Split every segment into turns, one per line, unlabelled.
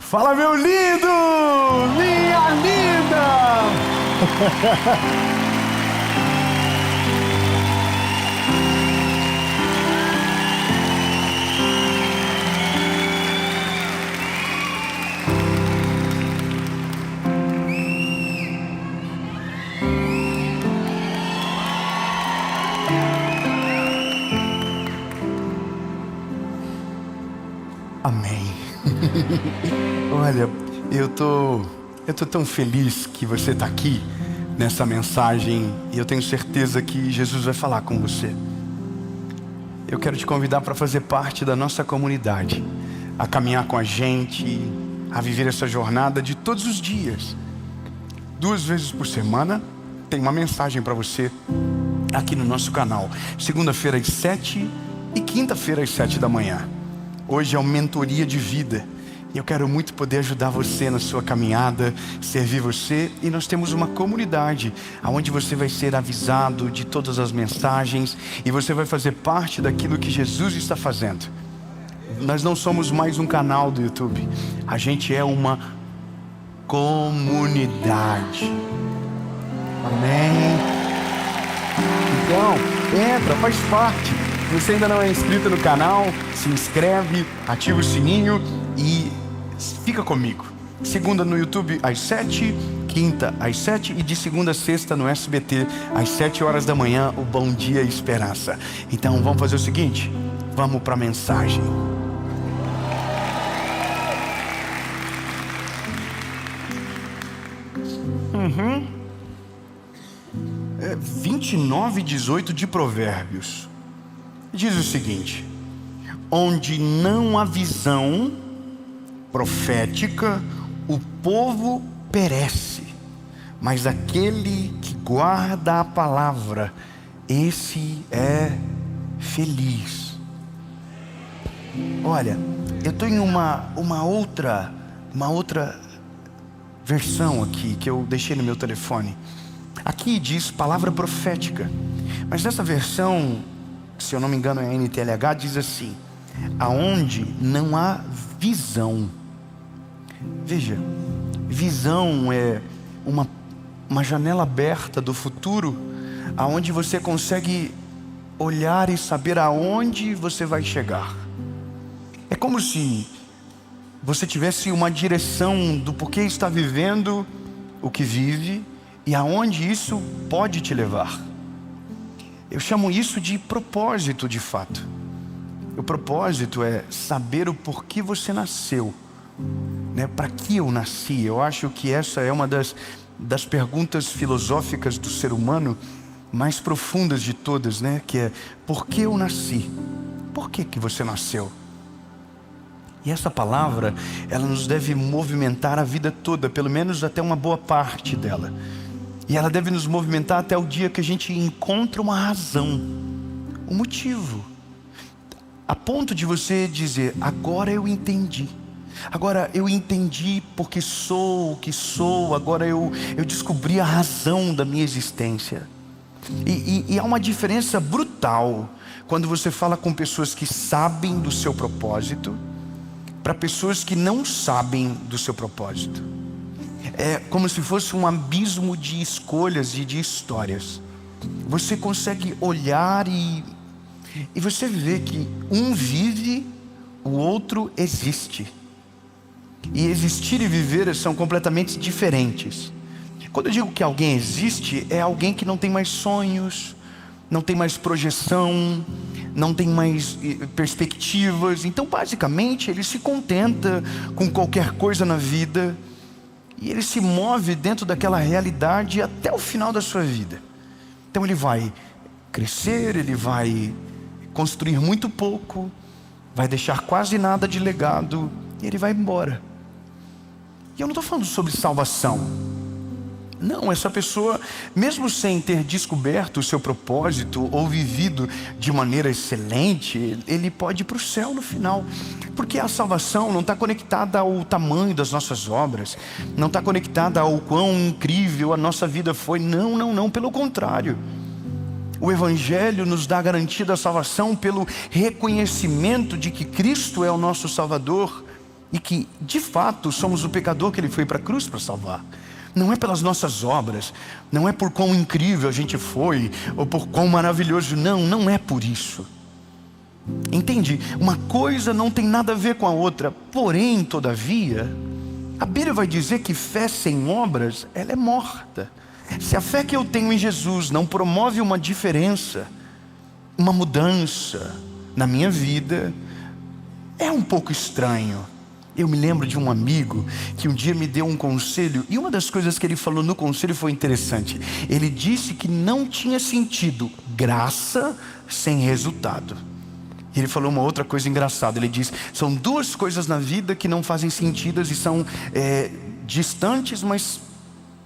Fala, meu lindo! Minha linda! Amém. Olha, eu tô tão feliz que você está aqui nessa mensagem e eu tenho certeza que Jesus vai falar com você. Eu quero te convidar para fazer parte da nossa comunidade, a caminhar com a gente, a viver essa jornada de todos os dias. 2 vezes por semana tem uma mensagem para você aqui no nosso canal. Segunda-feira às 7 e quinta-feira às 7 da manhã. Hoje é uma mentoria de vida e eu quero muito poder ajudar você na sua caminhada, servir você. E nós temos uma comunidade onde você vai ser avisado de todas as mensagens e você vai fazer parte daquilo que Jesus está fazendo. Nós não somos mais um canal do YouTube, a gente é uma comunidade. Amém? Então, entra, faz parte. Se você ainda não é inscrito no canal, se inscreve, ativa o sininho e fica comigo. Segunda no YouTube às 7, quinta às 7 e de segunda a sexta no SBT às 7 horas da manhã, o Bom Dia Esperança. Então vamos fazer o seguinte, vamos para a mensagem. É 29:18 de Provérbios. Diz o seguinte: onde não há visão profética, o povo perece, mas aquele que guarda a palavra, esse é feliz. Olha, eu estou em uma outra versão aqui que eu deixei no meu telefone. Aqui diz palavra profética, mas nessa versão, se eu não me engano é a NTLH, diz assim: aonde não há visão. Veja, visão é uma janela aberta do futuro, aonde você consegue olhar e saber aonde você vai chegar. É como se você tivesse uma direção do porquê está vivendo o que vive e aonde isso pode te levar. Eu chamo isso de propósito, de fato. O propósito é saber o porquê você nasceu, né? Para que eu nasci? Eu acho que essa é uma das perguntas filosóficas do ser humano mais profundas de todas, né? Que é, por que eu nasci? Por que você nasceu? E essa palavra, ela nos deve movimentar a vida toda, pelo menos até uma boa parte dela. E ela deve nos movimentar até o dia que a gente encontra uma razão, um motivo, a ponto de você dizer: agora eu entendi. Agora eu entendi porque sou o que sou. Agora eu descobri a razão da minha existência. E há uma diferença brutal quando você fala com pessoas que sabem do seu propósito para pessoas que não sabem do seu propósito. É como se fosse um abismo de escolhas e de histórias. Você consegue olhar e você vê que um vive, o outro existe. E existir e viver são completamente diferentes. Quando eu digo que alguém existe, é alguém que não tem mais sonhos, não tem mais projeção, não tem mais perspectivas. Então basicamente ele se contenta com qualquer coisa na vida e ele se move dentro daquela realidade até o final da sua vida. Então ele vai crescer, ele vai construir muito pouco, vai deixar quase nada de legado e ele vai embora. E eu não estou falando sobre salvação. Não, essa pessoa, mesmo sem ter descoberto o seu propósito ou vivido de maneira excelente, ele pode ir para o céu no final. Porque a salvação não está conectada ao tamanho das nossas obras, não está conectada ao quão incrível a nossa vida foi. Não, pelo contrário. O Evangelho nos dá a garantia da salvação pelo reconhecimento de que Cristo é o nosso Salvador e que de fato somos o pecador que Ele foi para a cruz para salvar. Não é pelas nossas obras, não é por quão incrível a gente foi, ou por quão maravilhoso, não é por isso. Entende? Uma coisa não tem nada a ver com a outra. Porém, todavia, a Bíblia vai dizer que fé sem obras, ela é morta. Se a fé que eu tenho em Jesus não promove uma diferença, uma mudança na minha vida, é um pouco estranho. Eu me lembro de um amigo que um dia me deu um conselho, e uma das coisas que ele falou no conselho foi interessante. Ele disse que não tinha sentido graça sem resultado. E ele falou uma outra coisa engraçada. Ele disse: são duas coisas na vida que não fazem sentido e são distantes, mas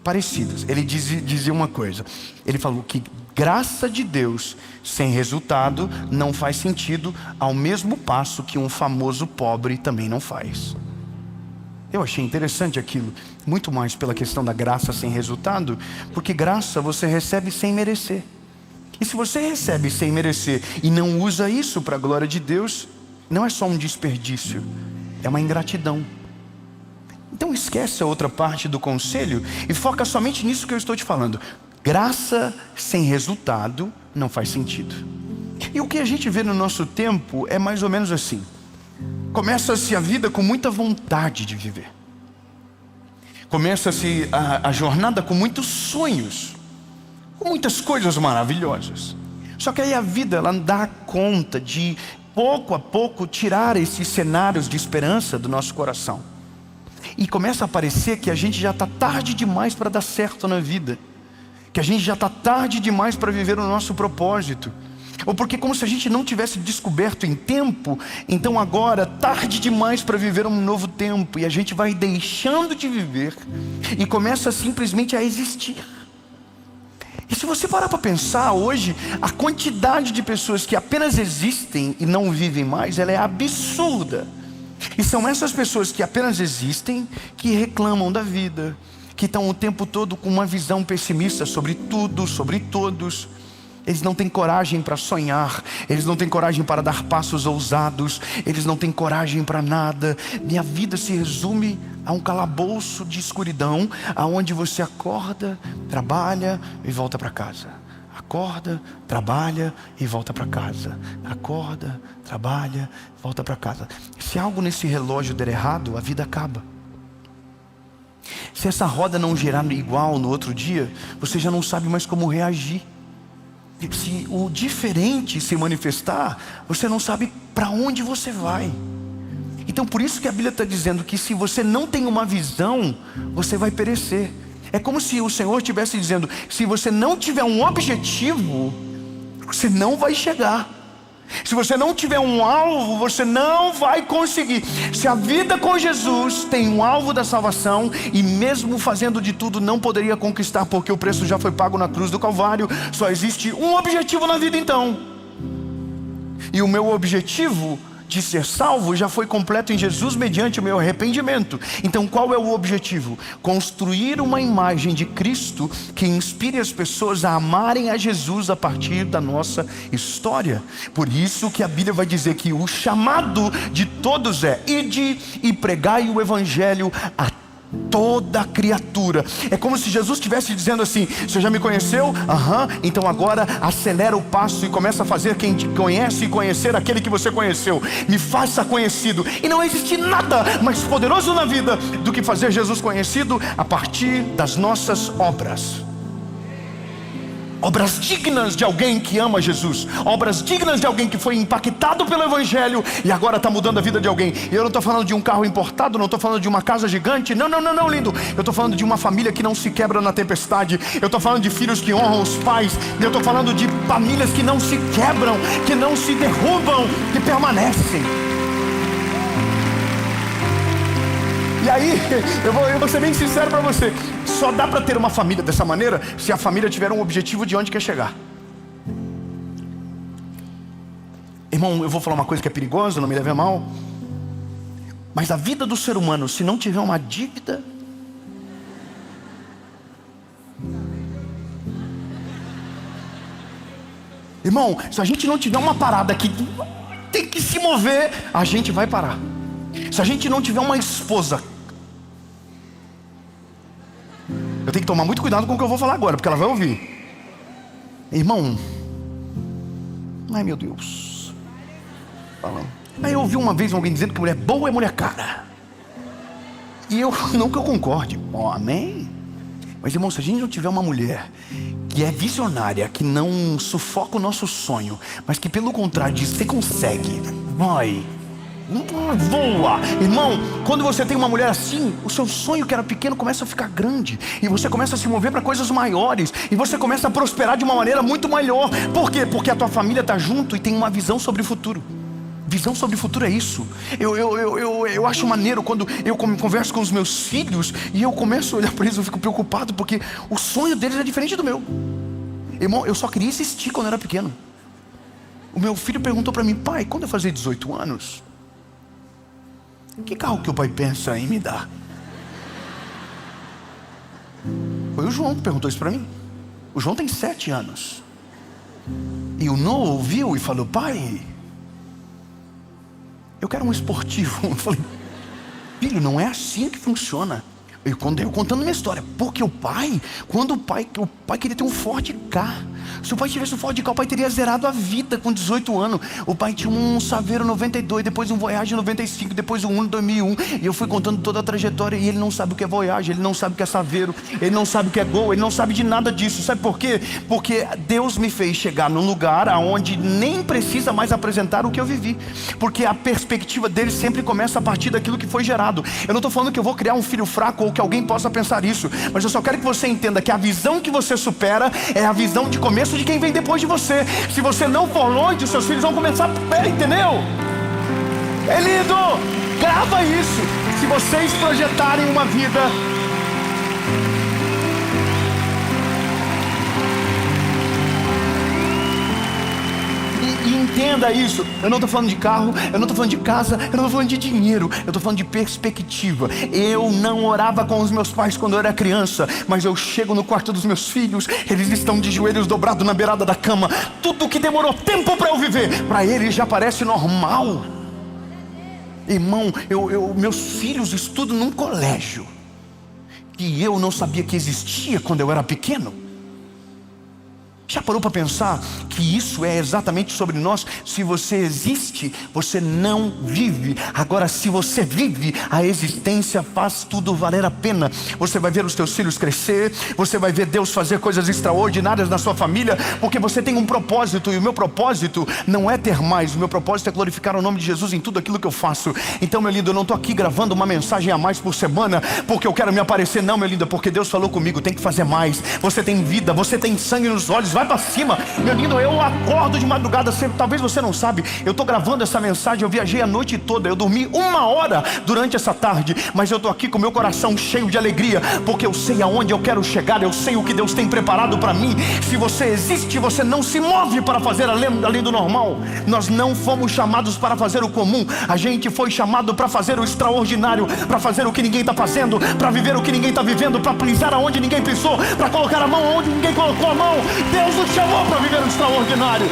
parecidas. Ele dizia uma coisa. Ele falou que graça de Deus sem resultado não faz sentido, ao mesmo passo que um famoso pobre também não faz. Eu achei interessante aquilo, muito mais pela questão da graça sem resultado, porque graça você recebe sem merecer. E se você recebe sem merecer e não usa isso para a glória de Deus, não é só um desperdício, é uma ingratidão. Então esquece a outra parte do conselho e foca somente nisso que eu estou te falando. Graça sem resultado não faz sentido. E o que a gente vê no nosso tempo é mais ou menos assim. Começa-se a vida com muita vontade de viver. Começa-se a jornada com muitos sonhos, com muitas coisas maravilhosas. Só que aí a vida, ela dá conta de, pouco a pouco, tirar esses cenários de esperança do nosso coração. E começa a parecer que a gente já está tarde demais para dar certo na vida, que a gente já está tarde demais para viver o nosso propósito, ou porque como se a gente não tivesse descoberto em tempo, então agora tarde demais para viver um novo tempo, e a gente vai deixando de viver e começa simplesmente a existir. E se você parar para pensar hoje, a quantidade de pessoas que apenas existem e não vivem mais, ela é absurda. E são essas pessoas que apenas existem, que reclamam da vida, que estão o tempo todo com uma visão pessimista sobre tudo, sobre todos. Eles não têm coragem para sonhar, eles não têm coragem para dar passos ousados, eles não têm coragem para nada. Minha vida se resume a um calabouço de escuridão, aonde você acorda, trabalha e volta para casa. Acorda, trabalha e volta para casa. Acorda, trabalha, volta para casa. Se algo nesse relógio der errado, a vida acaba. Se essa roda não girar igual no outro dia, você já não sabe mais como reagir. Se o diferente se manifestar, você não sabe para onde você vai. Então por isso que a Bíblia está dizendo que se você não tem uma visão, você vai perecer. É como se o Senhor estivesse dizendo: se você não tiver um objetivo, você não vai chegar. Se você não tiver um alvo, você não vai conseguir. Se a vida com Jesus tem um alvo da salvação, e mesmo fazendo de tudo não poderia conquistar, porque o preço já foi pago na cruz do Calvário, só existe um objetivo na vida então. E o meu objetivo de ser salvo já foi completo em Jesus mediante o meu arrependimento. Então qual é o objetivo? Construir uma imagem de Cristo que inspire as pessoas a amarem a Jesus a partir da nossa história. Por isso que a Bíblia vai dizer que o chamado de todos é: ide e pregai o evangelho a toda criatura. É como se Jesus estivesse dizendo assim: você já me conheceu? Então agora acelera o passo e começa a fazer quem te conhece e conhecer aquele que você conheceu. Me faça conhecido. E não existe nada mais poderoso na vida do que fazer Jesus conhecido a partir das nossas obras. Obras dignas de alguém que ama Jesus, obras dignas de alguém que foi impactado pelo Evangelho e agora está mudando a vida de alguém. E eu não estou falando de um carro importado, não estou falando de uma casa gigante, não, lindo. Eu estou falando de uma família que não se quebra na tempestade. Eu estou falando de filhos que honram os pais. Eu estou falando de famílias que não se quebram, que não se derrubam, que permanecem. E aí, eu vou ser bem sincero para você: só dá para ter uma família dessa maneira se a família tiver um objetivo de onde quer chegar. Irmão, eu vou falar uma coisa que é perigosa, não me leve a mal, mas a vida do ser humano, se não tiver uma dívida, irmão, se a gente não tiver uma parada que tem que se mover, a gente vai parar. Se a gente não tiver uma esposa, eu tenho que tomar muito cuidado com o que eu vou falar agora, porque ela vai ouvir. Irmão, ai meu Deus, falando. Aí eu ouvi uma vez alguém dizendo que mulher boa é mulher cara. E eu, não que eu concorde, amém? Mas irmão, se a gente não tiver uma mulher que é visionária, que não sufoca o nosso sonho, mas que pelo contrário diz, você consegue, vai, voa. Irmão, quando você tem uma mulher assim, o seu sonho que era pequeno começa a ficar grande, e você começa a se mover para coisas maiores, e você começa a prosperar de uma maneira muito maior. Por quê? Porque a tua família está junto e tem uma visão sobre o futuro. Visão sobre o futuro é isso. Eu acho maneiro quando eu converso com os meus filhos e eu começo a olhar para eles, eu fico preocupado porque o sonho deles é diferente do meu. Irmão, eu só queria existir quando eu era pequeno. O meu filho perguntou para mim, pai, quando eu fazer 18 anos, que carro que o pai pensa em me dar? Foi o João que perguntou isso para mim. O João tem 7 anos. E o Noah ouviu e falou, pai, eu quero um esportivo. Eu falei, filho, não é assim que funciona. Eu contando minha história, porque o pai queria ter um Ford Ka. Se o pai tivesse um Ford Ka, o pai teria zerado a vida com 18 anos. O pai tinha um Saveiro 92, depois um Voyage 95, depois um Uno 2001. E eu fui contando toda a trajetória e ele não sabe o que é Voyage, ele não sabe o que é Saveiro, ele não sabe o que é Gol, ele não sabe de nada disso. Sabe por quê? Porque Deus me fez chegar num lugar onde nem precisa mais apresentar o que eu vivi, porque a perspectiva dele sempre começa a partir daquilo que foi gerado. Eu não estou falando que eu vou criar um filho fraco ou que alguém possa pensar isso, mas eu só quero que você entenda que a visão que você supera é a visão de começo de quem vem depois de você. Se você não for longe, os seus filhos vão começar, entendeu? É lindo, grava isso. Se vocês projetarem uma vida, e entenda isso. Eu não estou falando de carro, eu não estou falando de casa, eu não estou falando de dinheiro, eu estou falando de perspectiva. Eu não orava com os meus pais quando eu era criança, mas eu chego no quarto dos meus filhos, eles estão de joelhos dobrados na beirada da cama. Tudo que demorou tempo para eu viver, para eles já parece normal. Irmão, meus filhos estudam num colégio que eu não sabia que existia quando eu era pequeno. Já parou para pensar que isso é exatamente sobre nós? Se você existe, você não vive. Agora, se você vive, a existência faz tudo valer a pena. Você vai ver os teus filhos crescer, você vai ver Deus fazer coisas extraordinárias na sua família, porque você tem um propósito, e o meu propósito não é ter mais, o meu propósito é glorificar o nome de Jesus em tudo aquilo que eu faço. Então, meu lindo, eu não estou aqui gravando uma mensagem a mais por semana porque eu quero me aparecer, não, meu lindo, é porque Deus falou comigo, tem que fazer mais. Você tem vida, você tem sangue nos olhos, vai para cima. Meu lindo, eu acordo de madrugada sempre. Talvez você não sabe, eu estou gravando essa mensagem, eu viajei a noite toda, eu dormi 1 hora durante essa tarde, mas eu estou aqui com meu coração cheio de alegria, porque eu sei aonde eu quero chegar, eu sei o que Deus tem preparado para mim. Se você existe, você não se move para fazer além do normal. Nós não fomos chamados para fazer o comum, a gente foi chamado para fazer o extraordinário, para fazer o que ninguém está fazendo, para viver o que ninguém está vivendo, para pisar aonde ninguém pisou, para colocar a mão onde ninguém colocou a mão. Deus nos chamou para viver o extraordinário.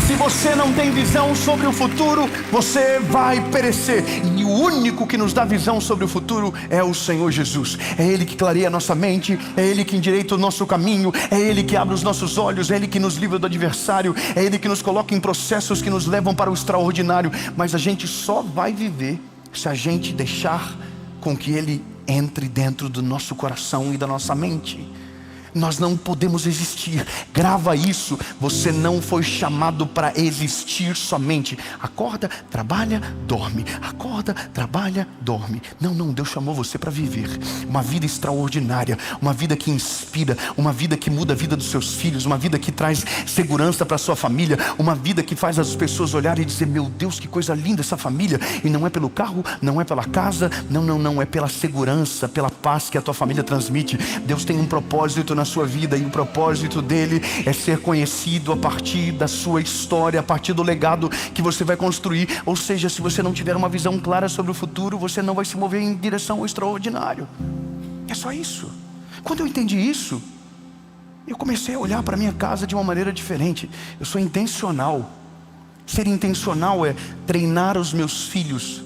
Se você não tem visão sobre o futuro, você vai perecer. E o único que nos dá visão sobre o futuro é o Senhor Jesus. É Ele que clareia a nossa mente, é Ele que endireita o nosso caminho, é Ele que abre os nossos olhos, é Ele que nos livra do adversário, é Ele que nos coloca em processos que nos levam para o extraordinário. Mas a gente só vai viver se a gente deixar com que Ele entre dentro do nosso coração e da nossa mente. Nós não podemos existir. Grava isso. Você não foi chamado para existir somente. Acorda, trabalha, dorme. Acorda, trabalha, dorme. Não, Deus chamou você para viver uma vida extraordinária, uma vida que inspira, uma vida que muda a vida dos seus filhos, uma vida que traz segurança para a sua família, uma vida que faz as pessoas olharem e dizer, meu Deus, que coisa linda essa família. E não é pelo carro, não é pela casa, não, é pela segurança, pela paz que a tua família transmite. Deus tem um propósito na sua vida, e o propósito dele é ser conhecido a partir da sua história, a partir do legado que você vai construir. Ou seja, se você não tiver uma visão clara sobre o futuro, você não vai se mover em direção ao extraordinário. É só isso. Quando eu entendi isso, eu comecei a olhar para minha casa de uma maneira diferente. Eu sou intencional. Ser intencional é treinar os meus filhos.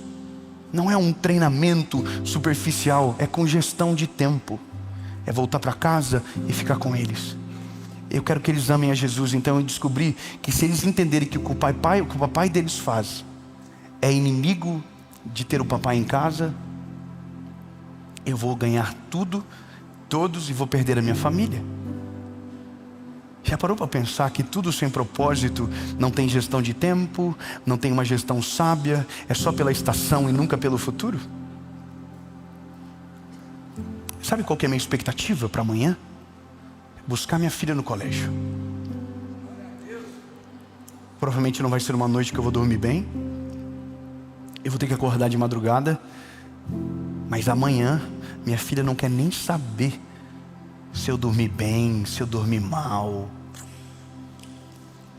Não é um treinamento superficial, é com gestão de tempo. É voltar para casa e ficar com eles. Eu quero que eles amem a Jesus. Então eu descobri que se eles entenderem que o que o papai deles faz é inimigo de ter o papai em casa, eu vou ganhar tudo, todos, e vou perder a minha família. Já parou para pensar que tudo sem propósito não tem gestão de tempo, não tem uma gestão sábia, é só pela estação e nunca pelo futuro? Sabe qual que é a minha expectativa para amanhã? Buscar minha filha no colégio. Provavelmente não vai ser uma noite que eu vou dormir bem. Eu vou ter que acordar de madrugada. Mas amanhã, minha filha não quer nem saber se eu dormir bem, se eu dormir mal.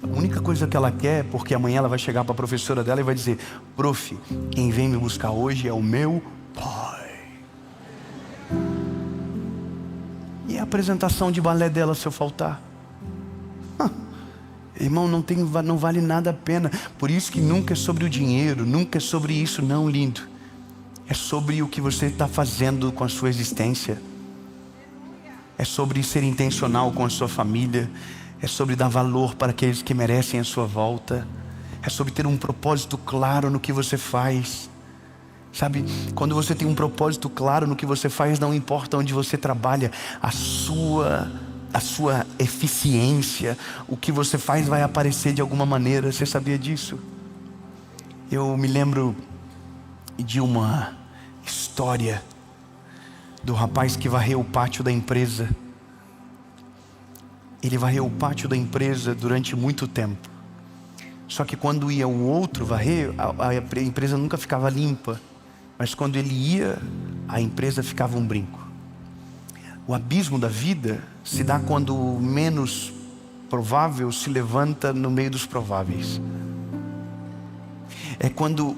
A única coisa que ela quer, porque amanhã ela vai chegar para a professora dela e vai dizer: prof, quem vem me buscar hoje é o meu pai. E a apresentação de balé dela se eu faltar? Irmão, não vale nada a pena. Por isso que nunca é sobre o dinheiro, nunca é sobre isso não, lindo. É sobre o que você está fazendo com a sua existência. É sobre ser intencional com a sua família. É sobre dar valor para aqueles que merecem a sua volta. É sobre ter um propósito claro no que você faz. Sabe, quando você tem um propósito claro no que você faz, não importa onde você trabalha, a sua eficiência, o que você faz vai aparecer de alguma maneira. Você sabia disso? Eu me lembro de uma história do rapaz que varreu o pátio da empresa. Ele varreu o pátio da empresa durante muito tempo. Só que quando ia o outro varrer, a empresa nunca ficava limpa. Mas quando ele ia, a empresa ficava um brinco. O abismo da vida se dá quando o menos provável se levanta no meio dos prováveis. É quando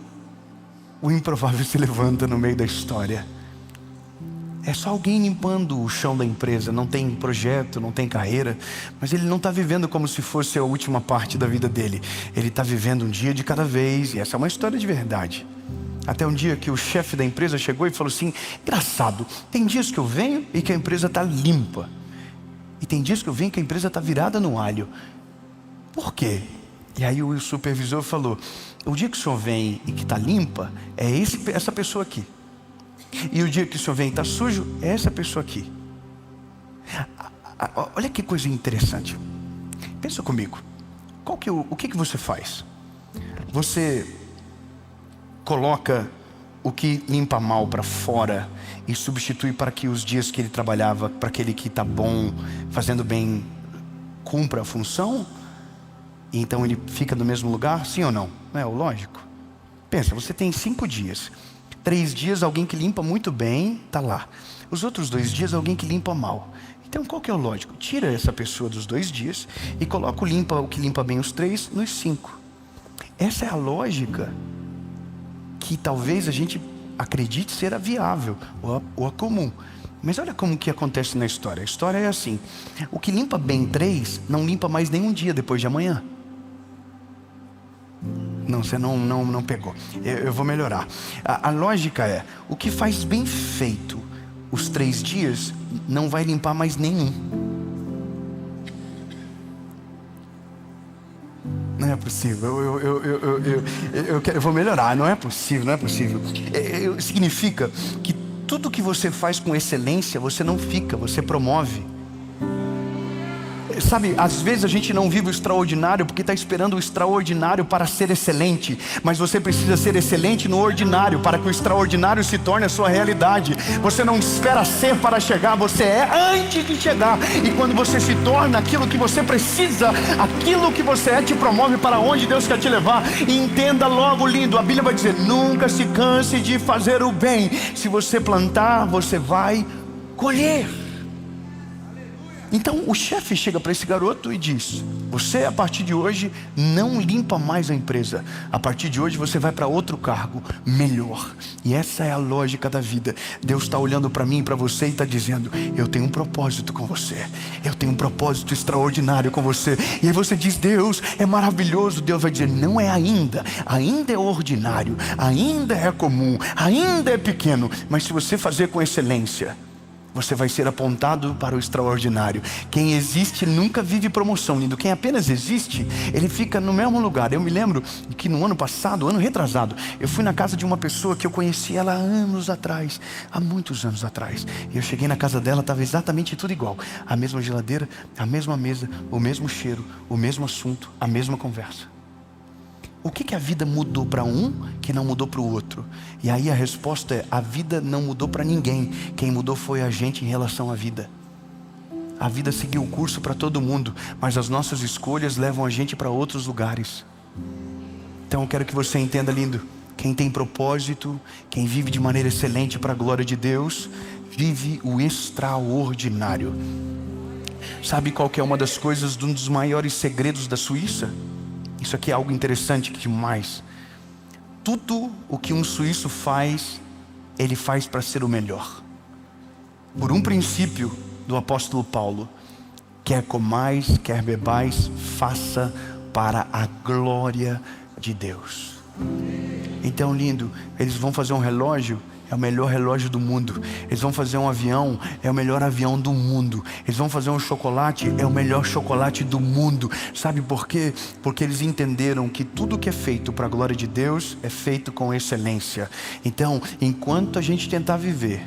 o improvável se levanta no meio da história. É só alguém limpando o chão da empresa. Não tem projeto, não tem carreira, mas ele não está vivendo como se fosse a última parte da vida dele. Ele está vivendo um dia de cada vez. E essa é uma história de verdade. Até um dia que o chefe da empresa chegou e falou assim: engraçado, tem dias que eu venho e que a empresa está limpa, e tem dias que eu venho que a empresa está virada no alho. Por quê? E aí o supervisor falou: o dia que o senhor vem e que está limpa, é essa pessoa aqui. E o dia que o senhor vem e está sujo, é essa pessoa aqui. Olha que coisa interessante. Pensa comigo. O que você faz? Você coloca o que limpa mal para fora e substitui para que os dias que ele trabalhava, para aquele que está bom, fazendo bem, cumpra a função? E então ele fica no mesmo lugar? Sim ou não? Não é o lógico? Pensa, você tem 5 dias. 3 dias alguém que limpa muito bem está lá. Os outros 2 dias alguém que limpa mal. Então qual que é o lógico? Tira essa pessoa dos 2 dias e coloca o que limpa bem os 3 nos 5. Essa é a lógica que talvez a gente acredite ser a viável ou a comum. Mas olha como que acontece na história. A história é assim: o que limpa bem 3 não limpa mais nenhum dia depois de amanhã. Não, você não pegou. Eu vou melhorar. A lógica é: o que faz bem feito os 3 dias não vai limpar mais nenhum. Não é possível. Eu vou melhorar. Não é possível. Significa que tudo que você faz com excelência, você não fica, você promove. Sabe, às vezes a gente não vive o extraordinário porque está esperando o extraordinário para ser excelente. Mas você precisa ser excelente no ordinário para que o extraordinário se torne a sua realidade. Você não espera ser para chegar, você é antes de chegar. E quando você se torna aquilo que você precisa, aquilo que você é te promove para onde Deus quer te levar. E entenda logo, lindo, a Bíblia vai dizer: nunca se canse de fazer o bem. Se você plantar, você vai colher. Então o chefe chega para esse garoto e diz: você a partir de hoje não limpa mais a empresa. A partir de hoje você vai para outro cargo melhor. E essa é a lógica da vida. Deus está olhando para mim e para você e está dizendo: eu tenho um propósito com você. Eu tenho um propósito extraordinário com você. E aí você diz: Deus é maravilhoso. Deus vai dizer: não é ainda. Ainda é ordinário. Ainda é comum. Ainda é pequeno. Mas se você fazer com excelência, você vai ser apontado para o extraordinário. Quem existe nunca vive promoção, lindo. Quem apenas existe, ele fica no mesmo lugar. Eu me lembro que no ano passado, ano retrasado, eu fui na casa de uma pessoa que eu conheci ela há anos atrás, há muitos anos atrás. E eu cheguei na casa dela, estava exatamente tudo igual. A mesma geladeira, a mesma mesa, o mesmo cheiro, o mesmo assunto, a mesma conversa. O que a vida mudou para um que não mudou para o outro? E aí a resposta é: a vida não mudou para ninguém. Quem mudou foi a gente em relação à vida. A vida seguiu o curso para todo mundo, mas as nossas escolhas levam a gente para outros lugares. Então eu quero que você entenda, lindo: quem tem propósito, quem vive de maneira excelente para a glória de Deus, vive o extraordinário. Sabe qual que é uma das coisas, um dos maiores segredos da Suíça? Isso aqui é algo interessante demais. Tudo o que um suíço faz, ele faz para ser o melhor. Por um princípio do apóstolo Paulo: quer comais, quer bebais, faça para a glória de Deus. Então, lindo, eles vão fazer um relógio, é o melhor relógio do mundo. Eles vão fazer um avião, é o melhor avião do mundo. Eles vão fazer um chocolate, é o melhor chocolate do mundo. Sabe por quê? Porque eles entenderam que tudo que é feito para a glória de Deus é feito com excelência. Então, enquanto a gente tentar viver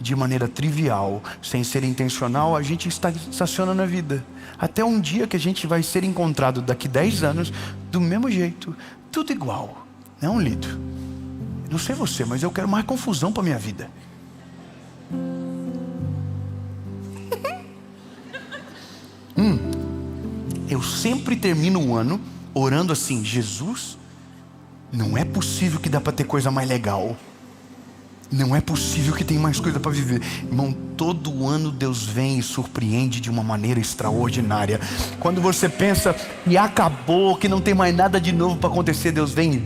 de maneira trivial, sem ser intencional, a gente estaciona na vida. Até um dia que a gente vai ser encontrado daqui 10 anos, do mesmo jeito, tudo igual. Não, lindo? Não sei você, mas eu quero mais confusão para minha vida. Eu sempre termino o ano orando assim: Jesus, não é possível que dá para ter coisa mais legal. Não é possível que tem mais coisa para viver. Irmão, todo ano Deus vem e surpreende de uma maneira extraordinária. Quando você pensa que acabou, que não tem mais nada de novo para acontecer, Deus vem e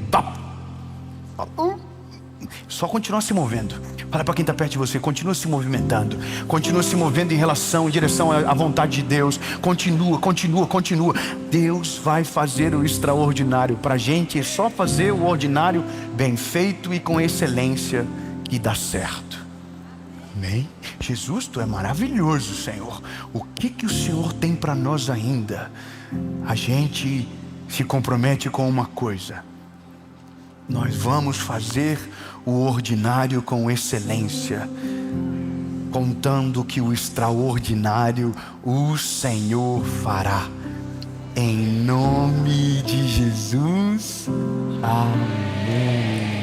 só continua se movendo. Fala para quem está perto de você: continua se movimentando. Continua se movendo em direção à vontade de Deus. Continua. Deus vai fazer o extraordinário. Para a gente é só fazer o ordinário bem feito e com excelência, e dá certo. Amém? Jesus, tu é maravilhoso, Senhor. O que o Senhor tem para nós ainda? A gente se compromete com uma coisa: nós vamos fazer o ordinário com excelência, contando que o extraordinário o Senhor fará. Em nome de Jesus. Amém.